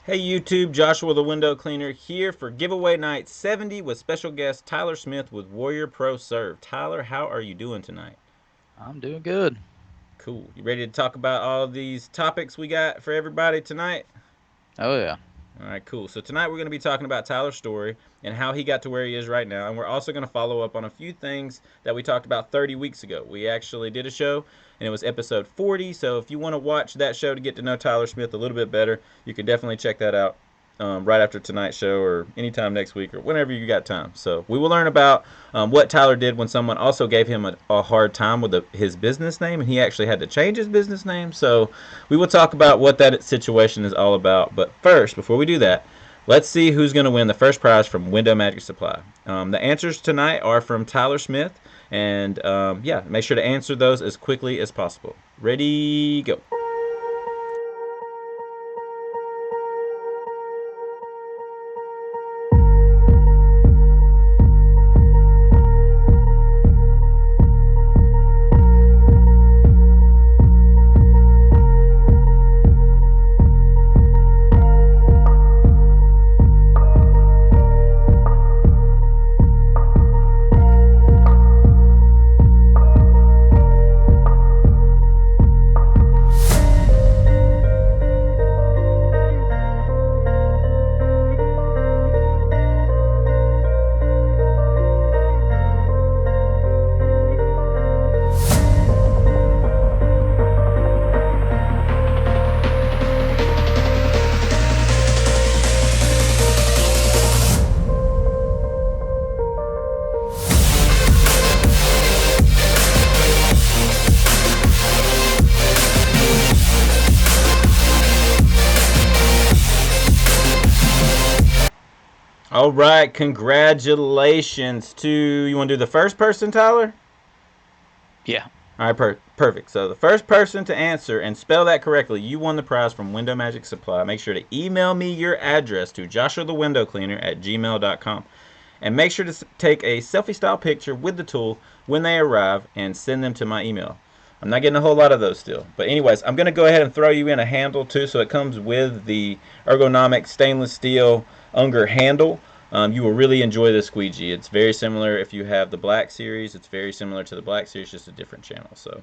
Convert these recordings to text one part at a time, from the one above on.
Hey YouTube, Joshua the Window Cleaner here for giveaway night 70 with special guest Tyler Smith with Warrior Pro Serve. Tyler, how are you doing tonight? I'm doing good. Cool. You ready to talk about all these topics we got for everybody tonight? Oh yeah. All right, cool. So tonight we're going to be talking about Tyler's story and how he got to where he is right now. And we're also going to follow up on a few things that we talked about 30 weeks ago. We actually did a show and it was episode 40. So if you want to watch that show to get to know Tyler Smith a little bit better, you can definitely check that out right after tonight's show or anytime next week or whenever you got time. So we will learn about what Tyler did when someone also gave him a hard time with his business name and he actually had to change his business name. So we will talk about what that situation is all about. But first, before we do that, let's see who's going to win the first prize from Window Magic Supply. The answers tonight are from Tyler Smith. And yeah, make sure to answer those as quickly as possible. Ready, go. All right, congratulations to you. Want to do the first person, Tyler? Yeah. All right, perfect. So the first person to answer and spell that correctly, you won the prize from Window Magic Supply. Make sure to email me your address to joshuathewindowcleaner@gmail.com. And make sure to take a selfie style picture with the tool when they arrive and send them to my email. I'm not getting a whole lot of those still. But anyways, I'm going to go ahead and throw you in a handle too. So it comes with the ergonomic stainless steel Unger handle. You will really enjoy this squeegee. It's very similar if you have the Black Series. It's very similar to the Black Series, just a different channel. So,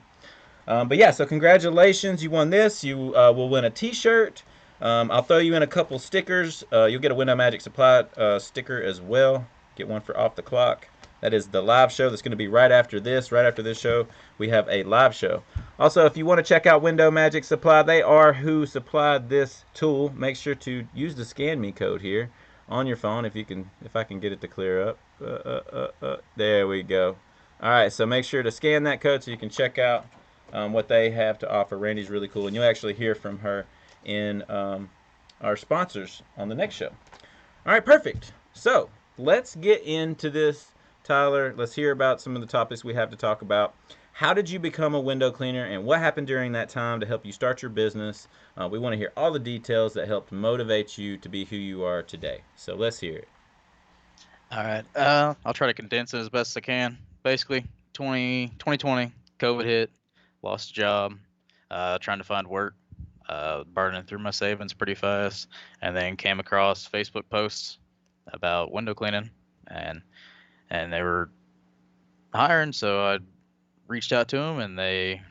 but yeah, so congratulations. You won this. You will win a t-shirt. I'll throw you in a couple stickers. You'll get a Window Magic Supply sticker as well. Get one for Off the Clock. That is the live show that's going to be right after this. Right after this show, we have a live show. Also, if you want to check out Window Magic Supply, they are who supplied this tool. Make sure to use the Scan Me code here on your phone if I can get it to clear up. There we go. All right, so make sure to scan that code so you can check out what they have to offer. Randy's really cool, and you'll actually hear from her in our sponsors on the next show. All right, perfect. So let's get into this, Tyler. Let's hear about some of the topics we have to talk about. How did you become a window cleaner, and what happened during that time to help you start your business? We want to hear all the details that helped motivate you to be who you are today. So let's hear it. All right. I'll try to condense it as best I can. Basically, 2020, COVID hit, lost a job, trying to find work, burning through my savings pretty fast, and then came across Facebook posts about window cleaning, and and they were hiring, so I reached out to them, and they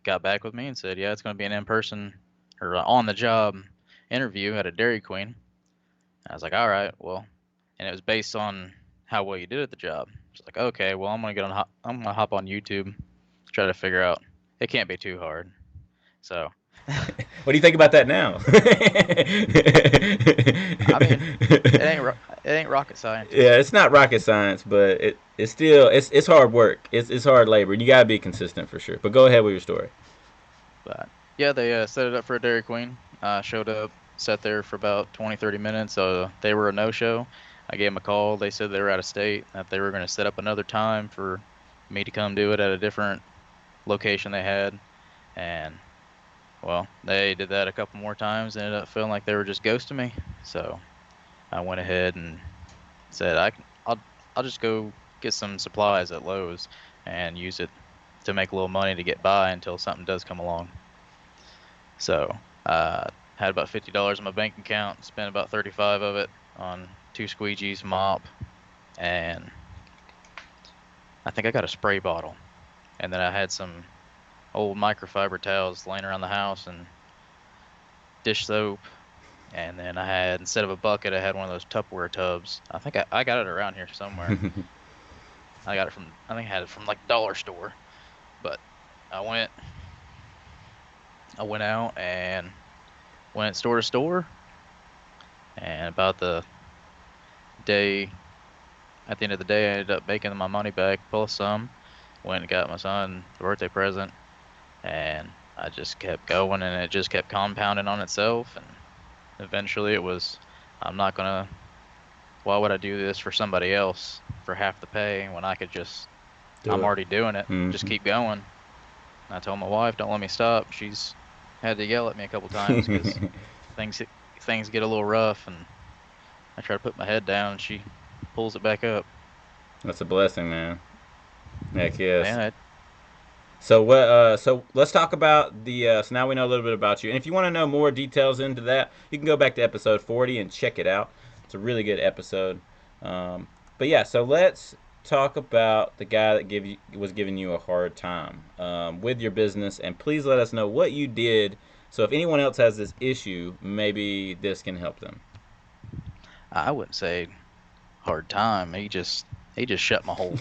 got back with me and said, yeah, it's going to be an in-person or on the job interview at a Dairy Queen. I was like, all right, well, and it was based on how well you did at the job. It's like, okay, well, I'm gonna hop on YouTube, try to figure out. It can't be too hard. So, What do you think about that now? I mean, it ain't rocket science. Yeah, it's not rocket science, but it's still it's hard work. It's hard labor. You gotta be consistent for sure. But go ahead with your story. But yeah, they set it up for a Dairy Queen. Showed up, sat there for about 20, 30 minutes. They were a no-show. I gave them a call. They said they were out of state, that they were going to set up another time for me to come do it at a different location they had. And, well, they did that a couple more times and ended up feeling like they were just ghosting me. So I went ahead and said, I'll just go get some supplies at Lowe's and use it to make a little money to get by until something does come along. So Had about $50 in my bank account. Spent about 35 of it on two squeegees, mop, and I think I got a spray bottle. And then I had some old microfiber towels laying around the house and dish soap. And then I had, instead of a bucket, I had one of those Tupperware tubs. I think I got it around here somewhere. I got it from, I think I had it from like dollar store. But I went, I went out and went store to store. And about the day, at the end of the day, I ended up making my money back plus some. Went and got my son the birthday present. And I just kept going and it just kept compounding on itself. And eventually it was, I'm not going to, why would I do this for somebody else for half the pay when I could just, Do I'm it. already doing it, just keep going. And I told my wife, don't let me stop. She's had to yell at me a couple times because things things get a little rough, and I try to put my head down, and she pulls it back up. That's a blessing, man. Heck yes. Yeah, So what? So let's talk about the. So now we know a little bit about you, and if you want to know more details into that, you can go back to episode 40 and check it out. It's a really good episode. But yeah, so let's talk about the guy that was giving you a hard time with your business, and please let us know what you did. So if anyone else has this issue, maybe this can help them. I wouldn't say hard time. He just shut my whole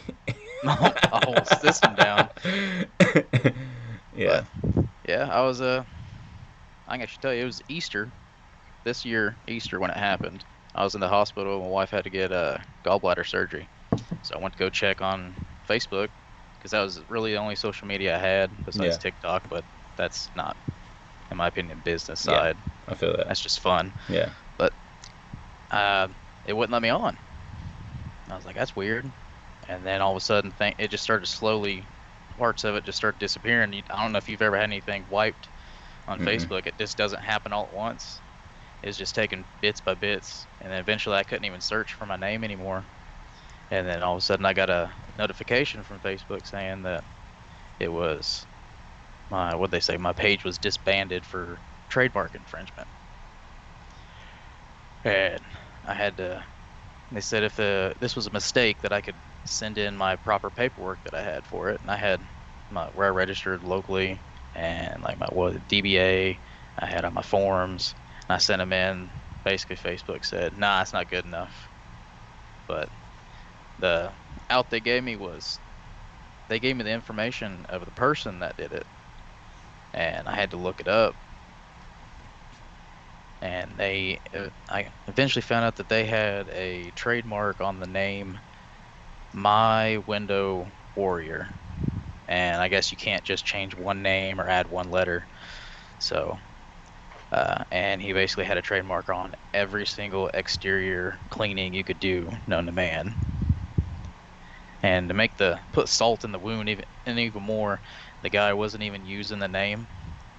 system down. Yeah. But yeah, I can actually tell you it was Easter this year, Easter when it happened. I was in the hospital. My wife had to get a gallbladder surgery, so I went to go check on Facebook because that was really the only social media I had besides Yeah. TikTok. But that's not, in my opinion, business Yeah. side. I feel that. That's just fun. Yeah. But uh, it wouldn't let me on. I was like, that's weird. And then all of a sudden, it just started slowly. Parts of it just started disappearing. I don't know if you've ever had anything wiped on Mm-mm. Facebook. It just doesn't happen all at once. It's just taken bits by bits, and then eventually I couldn't even search for my name anymore. And then all of a sudden I got a notification from Facebook saying that it was what they say, my page was disbanded for trademark infringement. And I had to, they said if this was a mistake that I could send in my proper paperwork that I had for it. And I had where I registered locally and like my DBA, I had on my forms, and I sent them in. Basically, Facebook said, nah, it's not good enough. But the out they gave me was they gave me the information of the person that did it, and I had to look it up. And I eventually found out that they had a trademark on the name My Window Warrior. And I guess you can't just change one name or add one letter. So, and he basically had a trademark on every single exterior cleaning you could do known to man. And to put salt in the wound even more, the guy wasn't even using the name.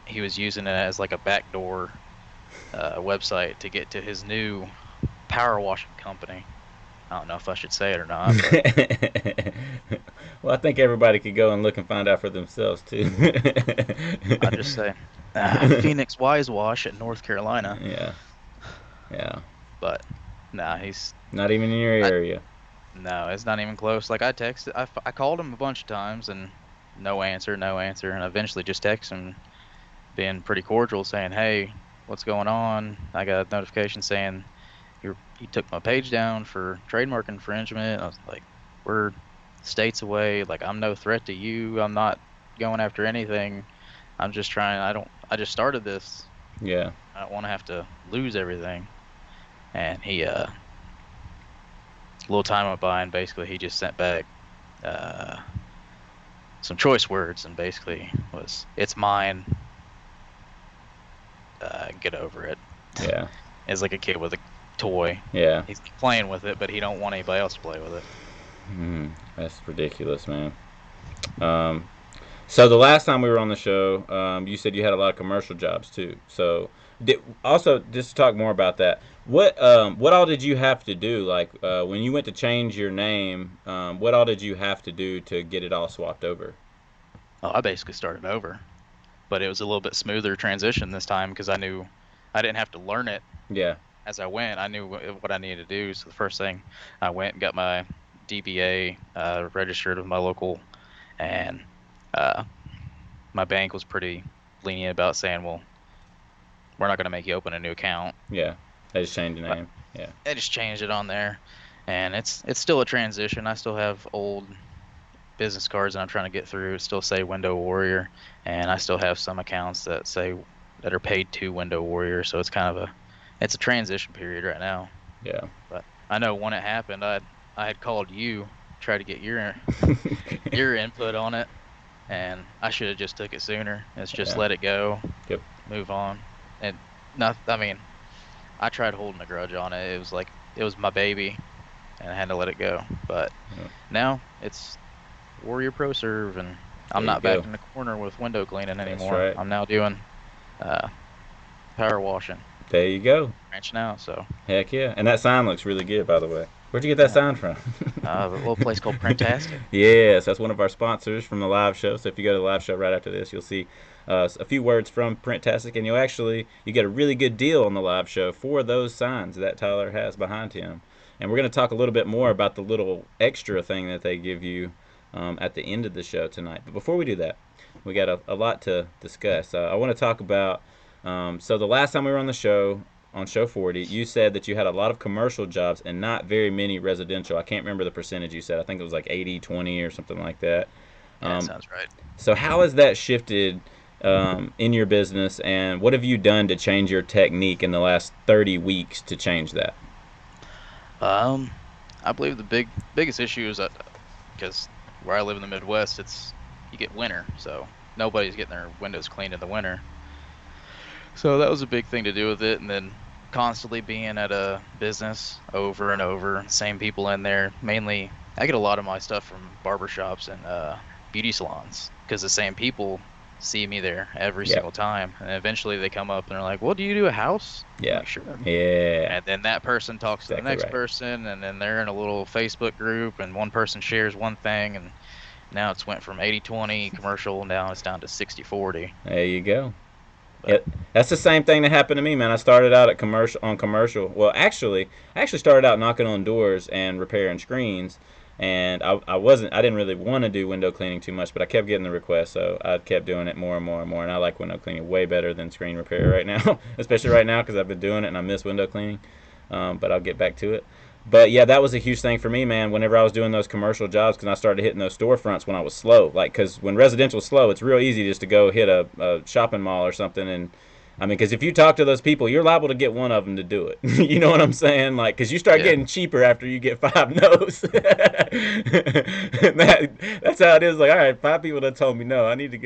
He was using it as like a backdoor website to get to his new power washing company. I don't know if I should say it or not, but Well, I think everybody could go and look and find out for themselves too. I'll just say Phoenix Wise Wash in North Carolina. Yeah, yeah. But nah, he's Not even in your I, area. no, it's not even close. Like I called him a bunch of times and no answer, no answer, and I eventually just texted him, being pretty cordial, saying, "Hey, what's going on? I got a notification saying you took my page down for trademark infringement." I was like, "We're states away. Like I'm no threat to you. I'm not going after anything. I'm just trying. I just started this. Yeah. I don't want to have to lose everything." And a little time went by, and basically he just sent back uh, some choice words, and basically was, "It's mine. Get over it." Yeah. It's like a kid with a toy. Yeah. He's playing with it, but he don't want anybody else to play with it. That's ridiculous, man. Um, so the last time we were on the show, you said you had a lot of commercial jobs too. So also just to talk more about that, what all did you have to do? Like when you went to change your name, what all did you have to do to get it all swapped over? Oh, I basically started over, but it was a little bit smoother transition this time because I didn't have to learn it Yeah. as I went. I knew what I needed to do. So the first thing, I went and got my DBA registered with my local, and uh, my bank was pretty lenient about saying, well, we're not going to make you open a new account. Yeah. They just changed the But name. Yeah. I just changed it on there, and it's still a transition. I still have old business cards that I'm trying to get through. It still say Window Warrior, and I still have some accounts that are paid to Window Warrior. So it's a transition period right now. Yeah. But I know when it happened, I had called you, tried to get your input on it, and I should have just took it sooner. It's just Yeah. let it go, Yep. move on, and not. I mean, I tried holding a grudge on it. It was like it was my baby, and I had to let it go. But Yeah. now it's Warrior Pro Serve, and I'm There you not back go. in the corner with window cleaning That's anymore. right. I'm now doing uh, power washing, There you go. branching out. So Heck yeah. And that sign looks really good, by the way. Where'd you get that yeah, sign from? a little place called Printastic. Yes, that's one of our sponsors from the live show. So if you go to the live show right after this, you'll see a few words from Printastic, and you get a really good deal on the live show for those signs that Tyler has behind him. And we're going to talk a little bit more about the little extra thing that they give you at the end of the show tonight. But before we do that, we got a lot to discuss. I want to talk about. So the last time we were on the show, on show 40, you said that you had a lot of commercial jobs and not very many residential. I can't remember the percentage you said. I think it was like 80-20 or something like that. Yeah, that Um, sounds right. so, how has that shifted in your business, and what have you done to change your technique in the last 30 weeks to change that? Um, I believe the biggest issue is that because where I live in the Midwest, it's you get winter, so nobody's getting their windows cleaned in the winter. So that was a big thing to do with it, and then constantly being at a business over and over, same people in there. Mainly, I get a lot of my stuff from barbershops and beauty salons because the same people see me there every Yeah, single time, and eventually they come up and they're like, "Well, do you do a house?" I'm yeah, like, "Sure." yeah. And then that person talks to the Exactly next right. person, and then they're in a little Facebook group, and one person shares one thing, and now it's went from 80-20 commercial, now it's down to 60-40. There you go. But It, that's the same thing that happened to me, man. I started out at commercial. Well, I actually started out knocking on doors and repairing screens, and I didn't really want to do window cleaning too much, but I kept getting the requests, so I kept doing it more and more and more. And I like window cleaning way better than screen repair right now, especially right now because I've been doing it and I miss window cleaning. But I'll get back to it. But yeah, that was a huge thing for me, man. Whenever I was doing those commercial jobs, because I started hitting those storefronts when I was slow. Like, because when residential is slow, it's real easy just to go hit a shopping mall or something. And I mean, because if you talk to those people, you're liable to get one of them to do it. You know what I'm saying? Like, because you start yeah, getting cheaper after you get five no's. That's how it is. Like, all right, five people that told me no. I need to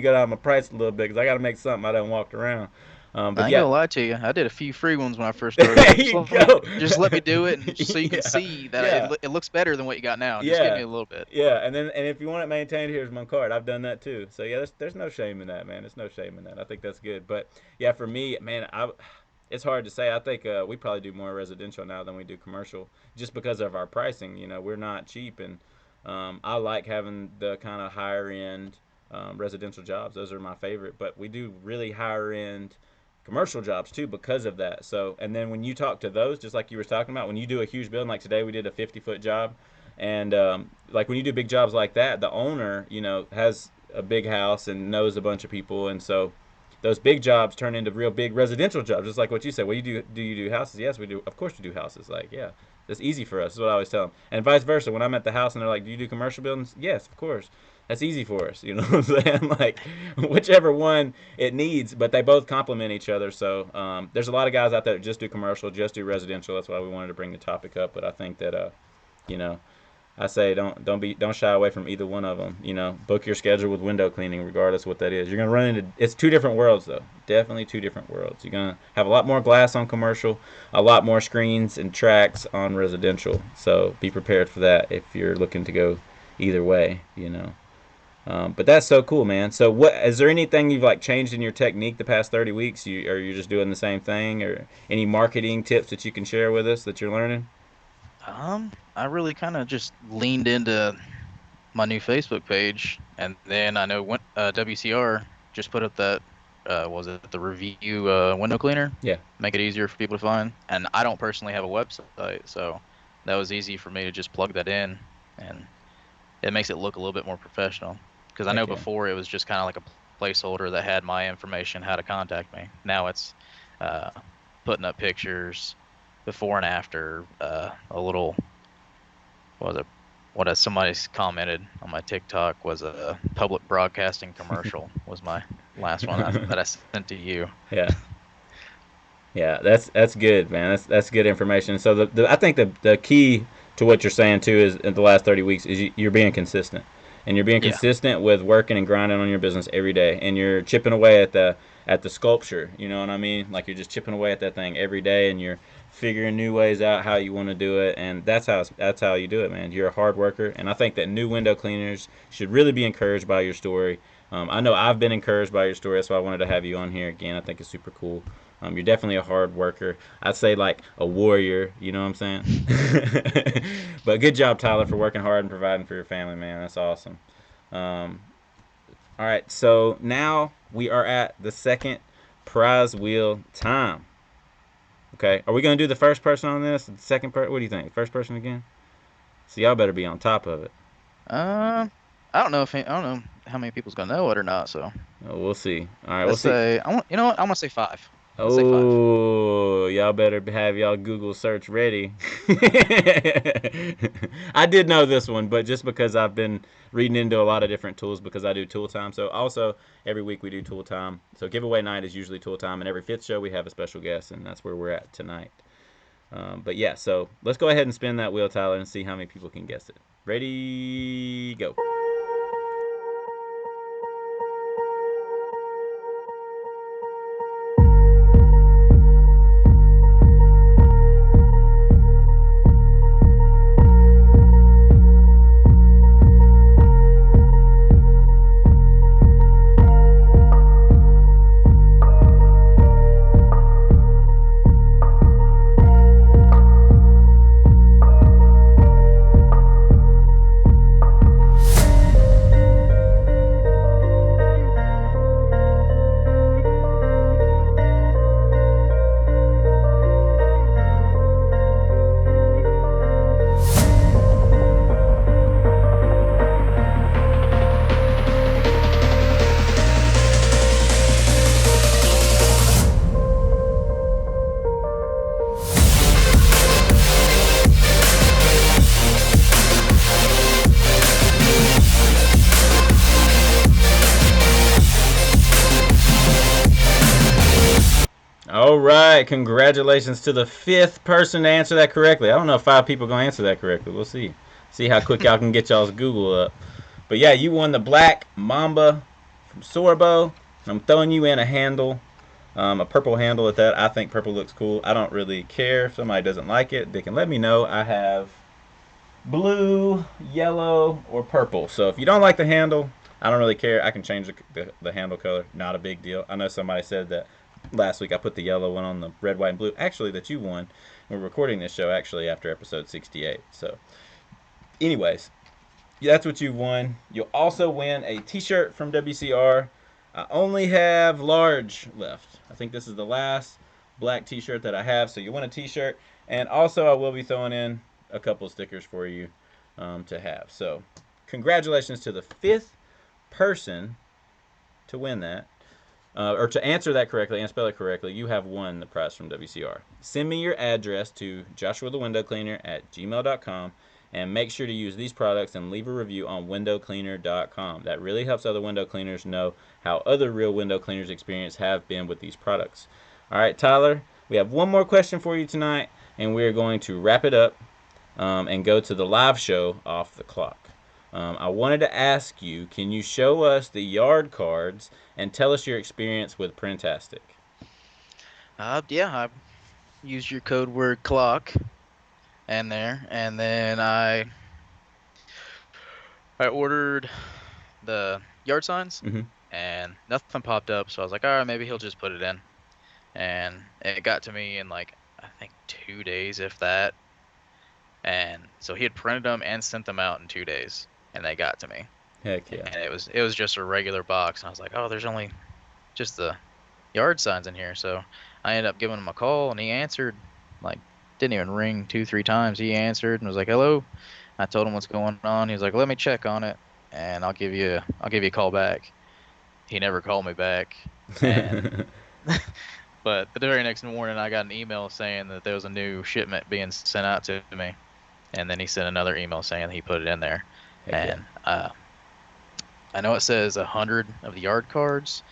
go down my price a little bit because I got to make something I done walked around. But I ain't yeah, gonna lie to you. I did a few free ones when I first started. there you go. Just let me do it, and so you can Yeah, see that yeah, it looks better than what you got now. Just give me yeah, a little bit. yeah. And if you want it maintained, here's my card. I've done that too. So yeah, there's no shame in that, man. There's no shame in that. I think that's good. But yeah, for me, man, it's hard to say. I think we probably do more residential now than we do commercial, just because of our pricing. You know, we're not cheap, and I like having the kind of higher end residential jobs. Those are my favorite. But we do really higher end commercial jobs too because of that. So, and then when you talk to those, just like you were talking about, when you do a huge building, like today we did a 50-foot job, and like when you do big jobs like that, the owner, you know, has a big house and knows a bunch of people, and so those big jobs turn into real big residential jobs. Just like what you said. Well, do you do houses? Yes, we do. Of course, we do houses. Like, yeah, that's easy for us. That's what I always tell them. And vice versa. When I'm at the house and they're like, "Do you do commercial buildings?" Yes, of course. That's easy for us. You know what I'm saying? Like, whichever one it needs, but they both complement each other. So there's a lot of guys out there that just do commercial, just do residential. That's why we wanted to bring the topic up. But I think that you know, I say don't shy away from either one of them. You know, book your schedule with window cleaning, regardless what that is. You're gonna run into it's two different worlds though. Definitely two different worlds. You're gonna have a lot more glass on commercial, a lot more screens and tracks on residential. So be prepared for that if you're looking to go either way. You know. But that's so cool, man. So, what is there anything you've like changed in your technique the past 30 weeks? Are you just doing the same thing, or any marketing tips that you can share with us that you're learning? I really kind of just leaned into my new Facebook page, and then I know when WCR just put up that was it the review window cleaner? Yeah. Make it easier for people to find. And I don't personally have a website, so that was easy for me to just plug that in, and it makes it look a little bit more professional. Because I know Heck yeah. before it was just kind of like a placeholder that had my information, how to contact me. Now it's uh, putting up pictures before and after, a little, what was it? What somebody's commented on my TikTok was a public broadcasting commercial was my last one that I sent to you. Yeah. Yeah, that's good, man. That's good information. So I think the key to what you're saying too is in the last 30 weeks is you're being consistent, and you're being Yeah. consistent with working and grinding on your business every day, and you're chipping away at the sculpture. You know what I mean? Like you're just chipping away at that thing every day, and you're figuring new ways out how you want to do it, and that's how you do it, man. You're a hard worker, and I think that new window cleaners should really be encouraged by your story. I know I've been encouraged by your story, that's why I wanted to have you on here again. I think it's super cool. You're definitely a hard worker. I'd say like a warrior. You know what I'm saying? But good job, Tyler, for working hard and providing for your family, man. That's awesome. Um, all right, so now we are at the second prize wheel time. Okay, are we gonna do the first person on this? The second person? What do you think? First person again? So y'all better be on top of it. Uh, I don't know if I don't know how many people's gonna know it or not. So Oh, we'll see. All right, we'll let's see. say I want. You know what? I'm gonna say five. Let's say five. Oh, y'all better have y'all Google search ready. I did know this one, but just because I've been reading into a lot of different tools because I do tool time. So also every week we do tool time. So giveaway night is usually tool time, and every fifth show we have a special guest, and that's where we're at tonight. But yeah, so let's go ahead and spin that wheel, Tyler, and see how many people can guess it. Ready, go. All right, congratulations to the fifth person to answer that correctly. I don't know if five people are gonna answer that correctly. We'll see. See how quick y'all can get y'all's Google up. But yeah, you won the black Mamba from Sorbo. I'm throwing you in a handle, a purple handle at that. I think purple looks cool. I don't really care if somebody doesn't like it. They can let me know. I have blue, yellow, or purple. So if you don't like the handle, I don't really care. I can change the handle color. Not a big deal. I know somebody said that last week I put the yellow one on the red, white, and blue. Actually, that you won. We're recording this show actually after episode 68. So, anyways, that's what you won. You'll also win a T-shirt from WCR. I only have large left. I think this is the last black T-shirt that I have. So you win a T-shirt, and also I will be throwing in a couple stickers for you to have. So congratulations to the fifth person to win that. Or to answer that correctly and spell it correctly, you have won the prize from WCR. Send me your address to joshuathewindowcleaner@gmail.com and make sure to use these products and leave a review on windowcleaner.com. That really helps other window cleaners know how other real window cleaners' experience have been with these products. All right, Tyler, we have one more question for you tonight, and we're going to wrap it up and go to the live show off the clock. I wanted to ask you, can you show us the yard cards and tell us your experience with Printastic? Yeah, I used your code word clock and there, and then I ordered the yard signs, Mm-hmm. and nothing popped up. So I was like, all right, maybe he'll just put it in, and it got to me in like I think 2 days, if that. And so he had printed them and sent them out in 2 days, and they got to me. Heck yeah. And it was just a regular box, and I was like, oh, there's only just the yard signs in here. So I ended up giving him a call, and he answered. Like, didn't even ring 2, 3 times. He answered and was like, "Hello." I told him what's going on. He was like, "Let me check on it, and I'll give you a call back." He never called me back, and but the very next morning, I got an email saying that there was a new shipment being sent out to me, and then he sent another email saying he put it in there, Heck yeah. and I know it says 100 of the yard cards.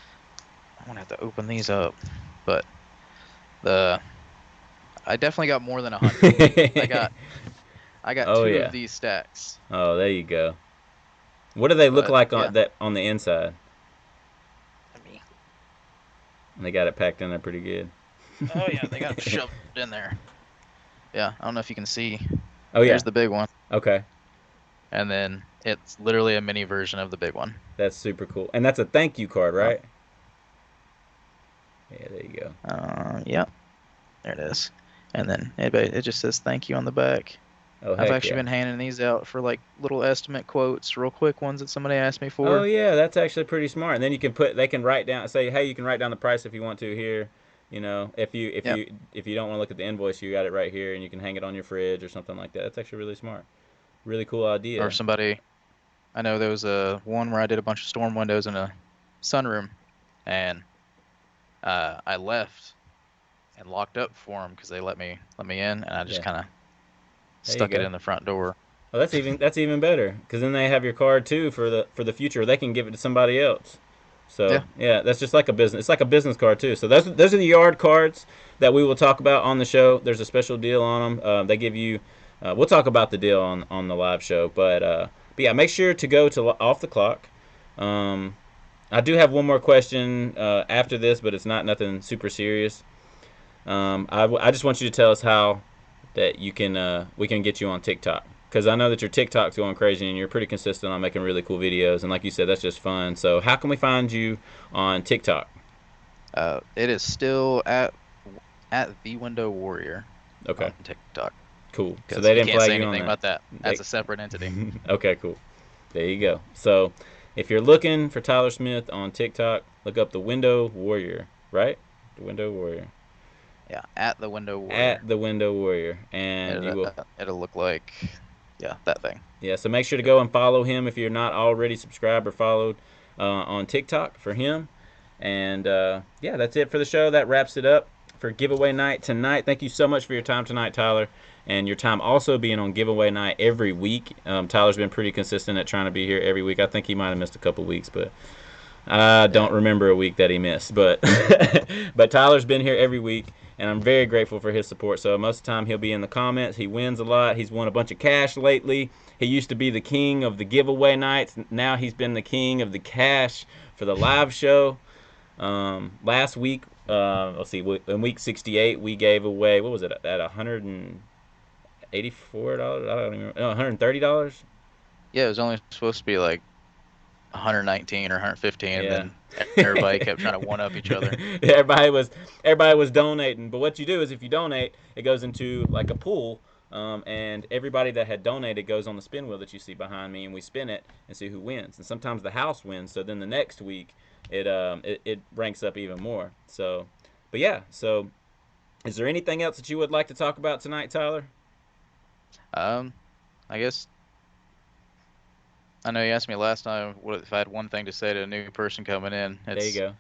I'm gonna have to open these up, but the I definitely got more than 100. I got I got Oh two yeah. of these stacks, Oh, there you go. What do they look but like yeah, on the inside? let me. They got it packed in there pretty good. Oh yeah, they got them shoved in there. Yeah, I don't know if you can see. Oh yeah. There's the big one, Okay. and then it's literally a mini version of the big one. That's super cool. And that's a thank you card, So, right? Yeah, there you go. yeah, there it is. And then it just says thank you on the back. Oh I've heck actually yeah. been handing these out for like little estimate quotes, real quick ones that somebody asked me Oh for. yeah, that's actually pretty smart. And then they can write down, say, hey, you can write down the price if you want to here. You know, Yep. if you don't want to look at the invoice, you got it right here, and you can hang it on your fridge or something like that. That's actually really smart. Really cool Or idea. somebody, I know there was a one where I did a bunch of storm windows in a sunroom, and I left and locked up for them because they let me in, and I just Yeah, kind of there you stuck it go. in the front door. Oh, that's even better because then they have your card too for the future. They can give it to somebody else. So Yeah. yeah, that's just like a business. It's like a business card too. So those are the yard cards that we will talk about on the show. There's a special deal on them. They give you. We'll talk about the deal on the live show, but yeah, make sure to go to off the clock. Um, I do have one more question after this, but it's not nothing super serious. I just want you to tell us how that you can we can get you on TikTok because I know that your TikTok's going crazy and you're pretty consistent on making really cool videos and like you said that's just fun. So how can we find you on TikTok? It is still at the Window Warrior Okay, on TikTok cool. So because they you didn't can't flag say you on anything that. about that. That's They a separate entity. okay, cool. There you go. So if you're looking for Tyler Smith on TikTok, look up the Window Warrior, right? The Window Warrior. Yeah, at the Window Warrior. At the Window Warrior, and you It'll, will it'll look like, yeah, that thing. yeah, so make sure to Yep. go and follow him if you're not already subscribed or followed on TikTok for him. And yeah, that's it for the show. That wraps it up for giveaway night tonight. Thank you so much for your time tonight, Tyler, and your time also being on giveaway night every week. Tyler's been pretty consistent at trying to be here every week. I think he might have missed a couple weeks, but I Yeah. don't remember a week that he missed, but but Tyler's been here every week, and I'm very grateful for his support. So most of the time he'll be in the comments. He wins a lot. He's won a bunch of cash lately. He used to be the king of the giveaway nights. Now he's been the king of the cash for the live show. Last week, let's see, in week 68 we gave away what was it at $184? I don't even know, $130. Yeah, it was only supposed to be like 119 or 115, and Yeah. then everybody kept trying to one up each other. Everybody was donating. But what you do is if you donate, it goes into like a pool, and everybody that had donated goes on the spin wheel that you see behind me, and we spin it and see who wins. And sometimes the house wins. So then the next week, it ranks up even more. So, but yeah. So, is there anything else that you would like to talk about tonight, Tyler? Um, I guess I know you asked me last time what if I had one thing to say to a new person coming in. There you It's go.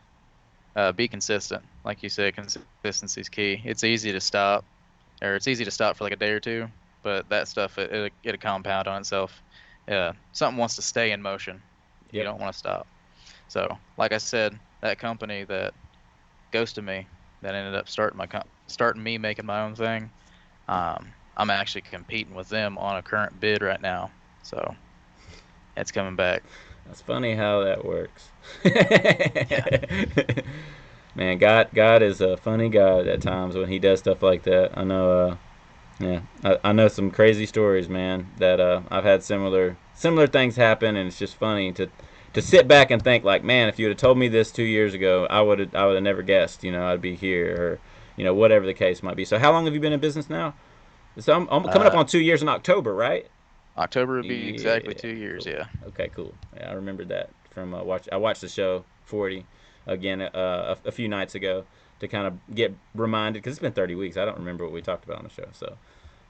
be consistent. Like you said, consistency is key. It's easy to stop, or it's easy to stop for like a day or two, but that stuff it'll compound on itself. Something wants to stay in motion. You Yep. don't want to stop. So, like I said, that company that ghosted me, that ended up starting me making my own thing. I'm actually competing with them on a current bid right now. So it's coming back. That's funny how that works. Yeah. Man, God is a funny God at times when He does stuff like that. I know, yeah, I know some crazy stories, man. That I've had similar things happen, and it's just funny to sit back and think like, man, if you would have told me this 2 years ago, I would have never guessed. You know, I'd be here, or whatever the case might be. So, how long have you been in business now? So I'm coming up Uh, on 2 years in October, right? October would be Yeah, exactly 2 years. cool. Yeah. Okay, cool. Yeah, I remember that from watch. I watched the show 40. again a few nights ago to kind of get reminded, because it's been 30 weeks. I don't remember what we talked about on the show.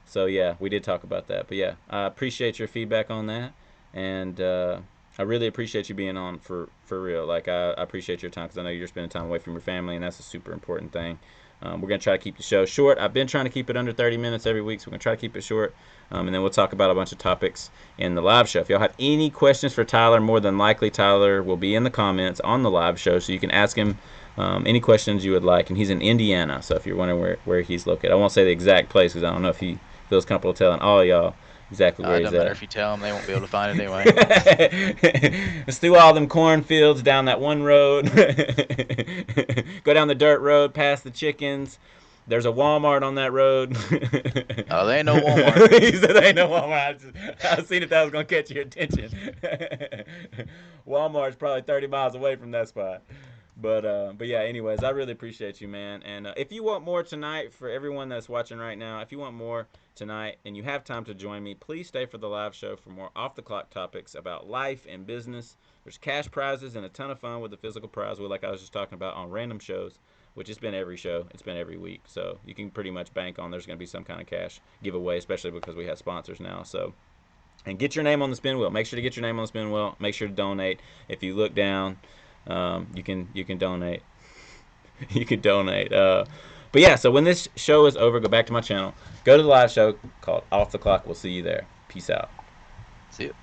So yeah, we did talk about that. But yeah, I appreciate your feedback on that, and I really appreciate you being on for real. Like I appreciate your time, because I know you're spending time away from your family, and that's a super important thing. We're gonna try to keep the show short. I've been trying to keep it under 30 minutes every week, so we're gonna try to keep it short, and then we'll talk about a bunch of topics in the live show. If y'all have any questions for Tyler, more than likely Tyler will be in the comments on the live show, so you can ask him any questions you would like. And he's in Indiana, so if you're wondering where he's located, I won't say the exact place because I don't know if he feels comfortable telling all y'all exactly where It he's doesn't matter at. if you tell them; they won't be able to find it anyway. It's through all them cornfields, down that one road. Go down the dirt road, past the chickens. There's a Walmart on that road. Oh, they ain't no Walmart. He said, "There ain't no Walmart." I seen if that was gonna catch your attention. Walmart's probably 30 miles away from that spot. But yeah. Anyways, I really appreciate you, man. And if you want more tonight, for everyone that's watching right now, if you want more tonight and you have time to join me, please stay for the live show for more off the clock topics about life and business. There's cash prizes and a ton of fun with the physical prize wheel, like I was just talking about on random shows, which has been every show. It's been every week, so you can pretty much bank on there's going to be some kind of cash giveaway, especially because we have sponsors now. So, and get your name on the spin wheel. Make sure to get your name on the spin wheel. Make sure to donate. If you look down, you can donate. You can donate. But yeah, so when this show is over, go back to my channel. Go to the live show called Off the Clock. We'll see you there. Peace out. See you.